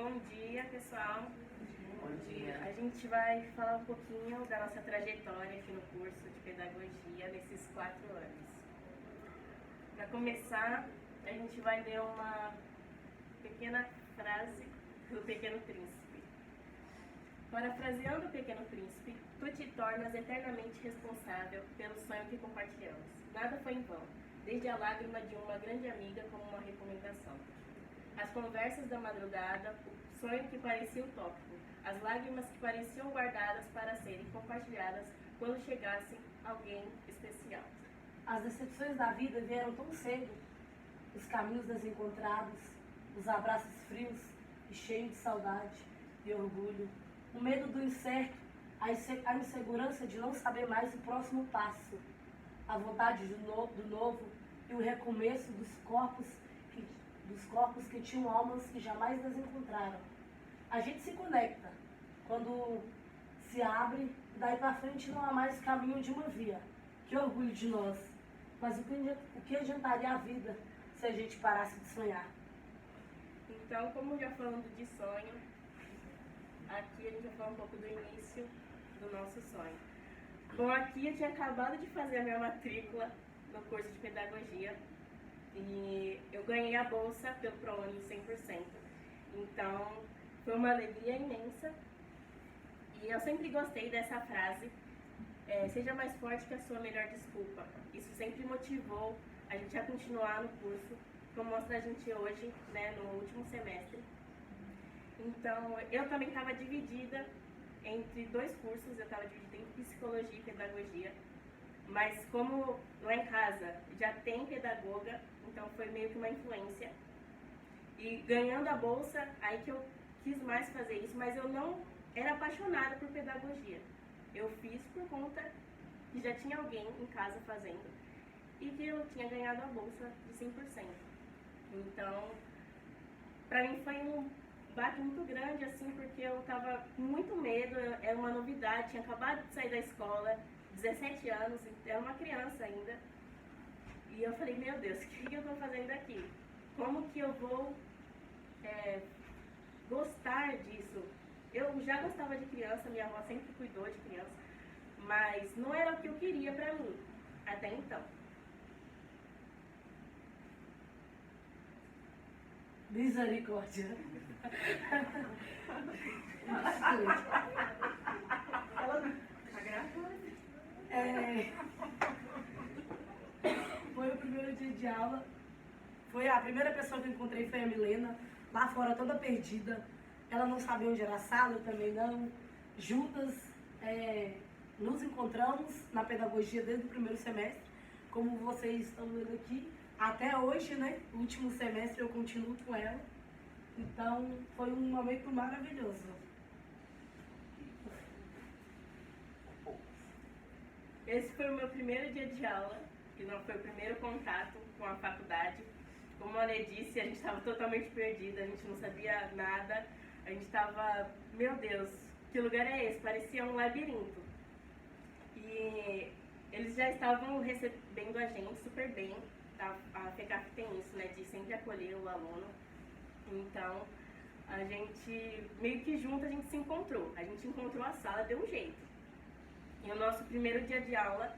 Bom dia, pessoal. Bom dia. A gente vai falar um pouquinho da nossa trajetória aqui no curso de pedagogia nesses 4 anos. Para começar, a gente vai ler uma pequena frase do Pequeno Príncipe. Parafraseando o Pequeno Príncipe, tu te tornas eternamente responsável pelo sonho que compartilhamos. Nada foi em vão, desde a lágrima de uma grande amiga como uma recomendação. As conversas da madrugada, o sonho que parecia utópico, as lágrimas que pareciam guardadas para serem compartilhadas quando chegasse alguém especial. As decepções da vida vieram tão cedo, os caminhos desencontrados, os abraços frios e cheios de saudade e orgulho, o medo do incerto, a insegurança de não saber mais o próximo passo, a vontade do novo e o recomeço dos corpos que tinham almas que jamais nos encontraram. A gente se conecta quando se abre, daí para frente não há mais caminho de uma via. Que orgulho de nós! Mas o que adiantaria a vida se a gente parasse de sonhar? Então, como já falando de sonho, aqui a gente vai falar um pouco do início do nosso sonho. Bom, aqui eu tinha acabado de fazer a minha matrícula no curso de pedagogia e eu ganhei a bolsa pelo ProUni 100%. Então, foi uma alegria imensa e eu sempre gostei dessa frase, seja mais forte que a sua melhor desculpa. Isso sempre motivou a gente a continuar no curso, como mostra a gente hoje, né, no último semestre. Então, eu também estava dividida entre 2 cursos, eu estava dividida em psicologia e pedagogia, mas como lá em casa já tem pedagoga, então foi meio que uma influência. E ganhando a bolsa, aí que eu quis mais fazer isso, mas eu não era apaixonada por pedagogia. Eu fiz por conta que já tinha alguém em casa fazendo e que eu tinha ganhado a bolsa de 100%. Então, pra mim foi um baque muito grande, assim, porque eu tava com muito medo, era uma novidade, tinha acabado de sair da escola, 17 anos, era uma criança ainda. E eu falei, meu Deus, o que eu tô fazendo aqui? Como que eu vou gostar disso? Eu já gostava de criança, minha avó sempre cuidou de criança, mas não era o que eu queria pra mim, até então. Misericórdia. Tá gravando? Foi o primeiro dia de aula. Foi a primeira pessoa que eu encontrei, foi a Milena, lá fora toda perdida. Ela não sabia onde era a sala, eu também não. Juntas nos encontramos na pedagogia desde o primeiro semestre, como vocês estão vendo aqui. Até hoje, né? O último semestre eu continuo com ela. Então, foi um momento maravilhoso. Esse foi o meu primeiro dia de aula, que não foi o primeiro contato com a faculdade. Como a Lê disse, a gente estava totalmente perdida, a gente não sabia nada. A gente estava, meu Deus, que lugar é esse? Parecia um labirinto. E eles já estavam recebendo a gente super bem. A FECAP tem isso, né, de sempre acolher o aluno. Então, a gente, meio que junto, a gente se encontrou. A gente encontrou a sala, deu um jeito. E o nosso primeiro dia de aula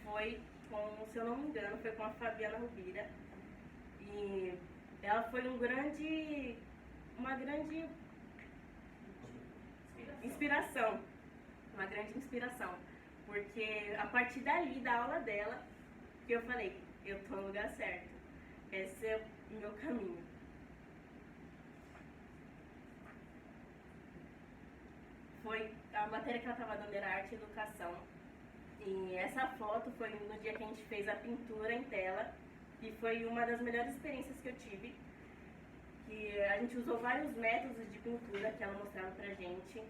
foi com, se eu não me engano, foi com a Fabiana Rubira. E ela foi uma grande inspiração. Uma grande inspiração. Porque a partir dali, da aula dela, que eu falei, eu tô no lugar certo. Esse é o meu caminho. Foi a matéria que ela estava dando era arte e educação. E essa foto foi no dia que a gente fez a pintura em tela. E foi uma das melhores experiências que eu tive. Que a gente usou vários métodos de pintura que ela mostrava pra gente.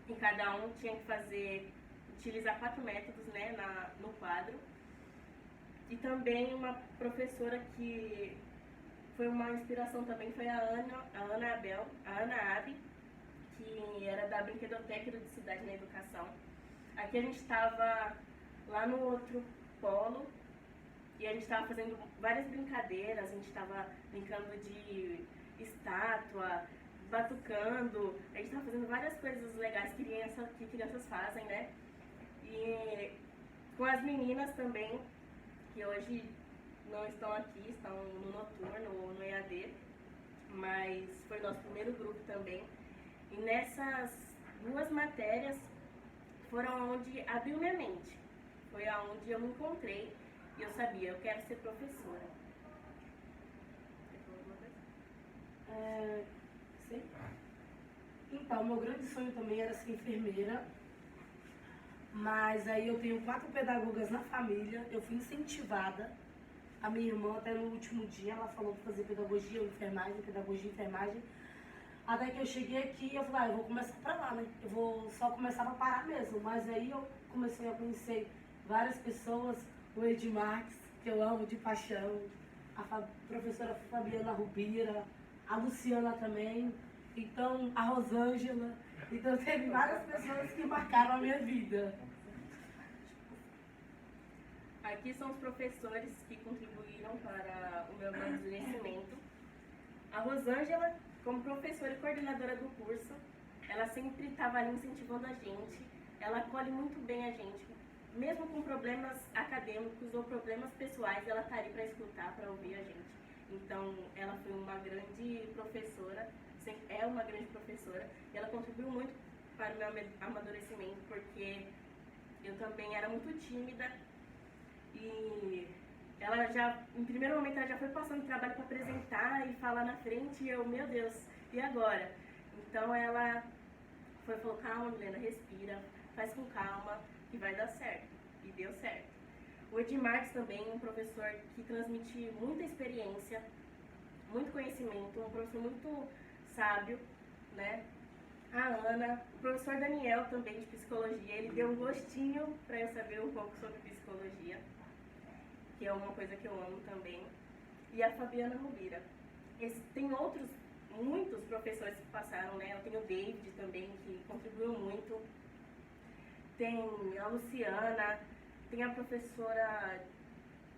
E cada um tinha que utilizar 4 métodos, né, no quadro. E também uma professora que foi uma inspiração também foi a Ana Abi, que era da Brinquedoteca do Cidade na Educação. Aqui a gente estava lá no outro polo e a gente estava fazendo várias brincadeiras, a gente estava brincando de estátua, batucando, a gente tava fazendo várias coisas legais que crianças fazem, né? E com as meninas também, que hoje não estão aqui, estão no noturno ou no EAD, mas foi nosso primeiro grupo também. E nessas duas matérias foram onde abriu minha mente, foi aonde eu me encontrei e eu sabia, eu quero ser professora. Sim. Então, meu grande sonho também era ser enfermeira, mas aí eu tenho 4 pedagogas na família, eu fui incentivada. A minha irmã, até no último dia, ela falou para fazer pedagogia ou enfermagem, pedagogia e enfermagem. Até que eu cheguei aqui e eu falei, eu vou começar pra lá, né? Eu vou só começar pra parar mesmo. Mas aí eu comecei a conhecer várias pessoas, o Edmarques, que eu amo de paixão, a professora Fabiana Rubira, a Luciana também, então a Rosângela. Então teve várias pessoas que marcaram a minha vida. Aqui são os professores que contribuíram para o meu amadurecimento. A Rosângela, como professora e coordenadora do curso, ela sempre estava ali incentivando a gente, ela acolhe muito bem a gente, mesmo com problemas acadêmicos ou problemas pessoais, ela está ali para escutar, para ouvir a gente. Então, ela foi uma grande professora, é uma grande professora, e ela contribuiu muito para o meu amadurecimento, porque eu também era muito tímida e ela já, em primeiro momento, ela já foi passando trabalho para apresentar e falar na frente, e eu, meu Deus, e agora? Então ela falou, calma, Milena, respira, faz com calma, que vai dar certo. E deu certo. O Edmarques também, um professor que transmite muita experiência, muito conhecimento, um professor muito sábio, né? A Ana, o professor Daniel também de psicologia, ele deu um gostinho para eu saber um pouco sobre psicologia, que é uma coisa que eu amo também, e a Fabiana Rubira. Tem outros, muitos professores que passaram, né? Eu tenho o David também, que contribuiu muito. Tem a Luciana, tem a professora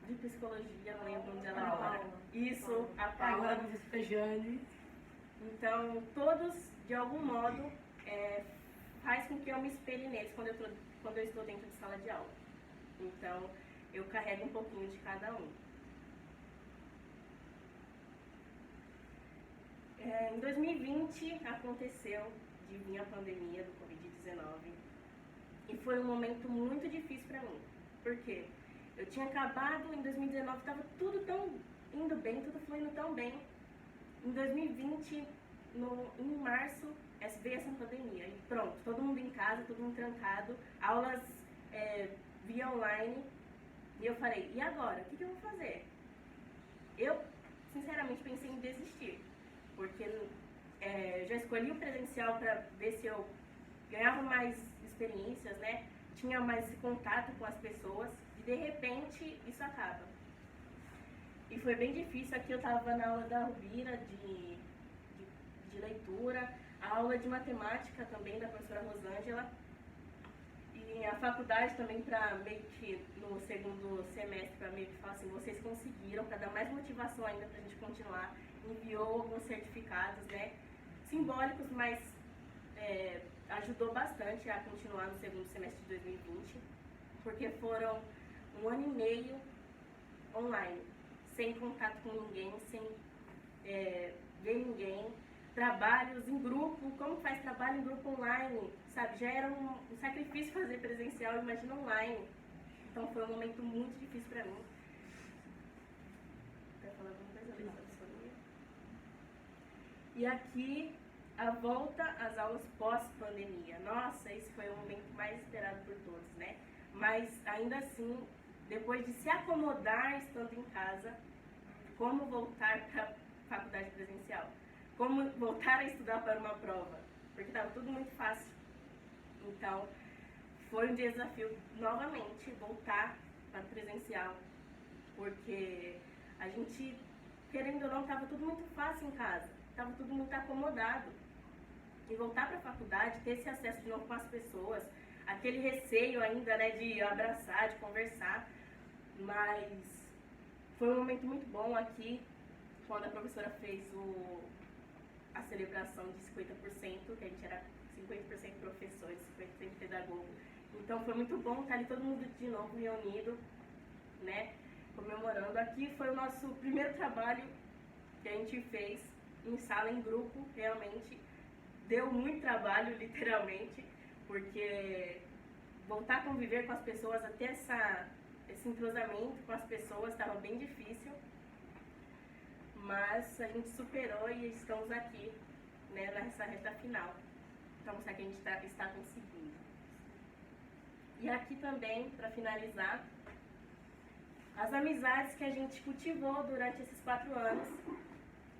de psicologia, não lembro onde ela agora. Isso, a Paula. Agora a professora Jane. Então, todos, de algum modo, faz com que eu me espelhe neles quando eu estou dentro de sala de aula. Então, eu carrego um pouquinho de cada um. Em 2020 aconteceu de vir a pandemia do Covid-19 e foi um momento muito difícil para mim. Por quê? Eu tinha acabado, em 2019 estava tudo tão indo bem, tudo fluindo tão bem. Em 2020, em março, veio essa pandemia e pronto, todo mundo em casa, todo mundo trancado, aulas via online. E eu falei, e agora? O que eu vou fazer? Eu, sinceramente, pensei em desistir, porque já escolhi o presencial para ver se eu ganhava mais experiências, né? Tinha mais esse contato com as pessoas, e de repente isso acaba. E foi bem difícil. Aqui eu estava na aula da Rubira de leitura, a aula de matemática também da professora Rosângela, e a faculdade também, para meio que no segundo semestre, para meio que falar assim, vocês conseguiram, para dar mais motivação ainda para a gente continuar, enviou alguns certificados, né, simbólicos, mas ajudou bastante a continuar no segundo semestre de 2020, porque foram 1 ano e meio online, sem contato com ninguém, sem ver ninguém, trabalhos em grupo, como faz trabalho em grupo online, sabe? Já era um sacrifício fazer presencial, imagina online. Então foi um momento muito difícil para mim. Quer falar alguma coisa sobre isso? E aqui, a volta às aulas pós-pandemia. Nossa, esse foi o momento mais esperado por todos, né? Mas ainda assim, depois de se acomodar estando em casa, como voltar para a faculdade presencial? Como voltar a estudar para uma prova? Porque estava tudo muito fácil. Então, foi um desafio novamente voltar para o presencial, porque a gente, querendo ou não, estava tudo muito fácil em casa, estava tudo muito acomodado. E voltar para a faculdade, ter esse acesso de novo com as pessoas, aquele receio ainda, né, de abraçar, de conversar, mas foi um momento muito bom aqui, quando a professora fez a seleção celebração de 50%, que a gente era 50% professores, 50% pedagogo. Então foi muito bom estar ali todo mundo de novo reunido, né, comemorando. Aqui foi o nosso primeiro trabalho que a gente fez em sala, em grupo, realmente. Deu muito trabalho, literalmente, porque voltar a conviver com as pessoas, até esse entrosamento com as pessoas estava bem difícil. Mas a gente superou e estamos aqui, né, nessa reta final. Então, isso aqui a gente está conseguindo. E aqui também, para finalizar, as amizades que a gente cultivou durante esses 4 anos,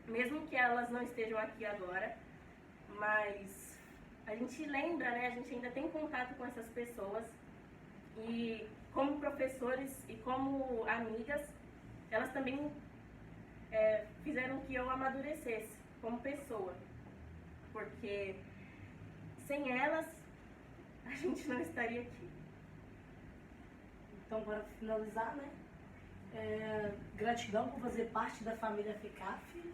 mesmo que elas não estejam aqui agora, mas a gente lembra, né, a gente ainda tem contato com essas pessoas e como professores e como amigas, elas também fizeram que eu amadurecesse como pessoa, porque sem elas a gente não estaria aqui. Então, para finalizar, né, gratidão por fazer parte da família FECAF,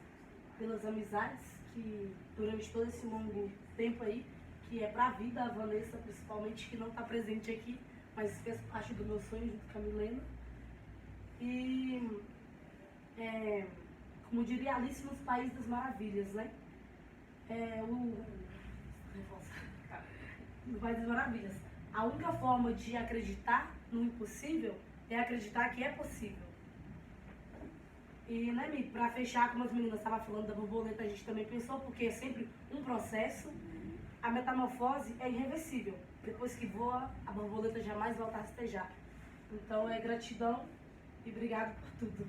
pelas amizades que durante todo esse longo tempo aí, que é pra vida, a Vanessa principalmente, que não está presente aqui, mas fez parte do meu sonho junto com a Milena. E como diria Alice nos País das Maravilhas, né? No País das Maravilhas. A única forma de acreditar no impossível é acreditar que é possível. E, né, Mi, pra fechar, como as meninas estavam falando da borboleta, a gente também pensou, porque é sempre um processo. A metamorfose é irreversível. Depois que voa, a borboleta jamais volta a rastejar. Então, gratidão e obrigado por tudo.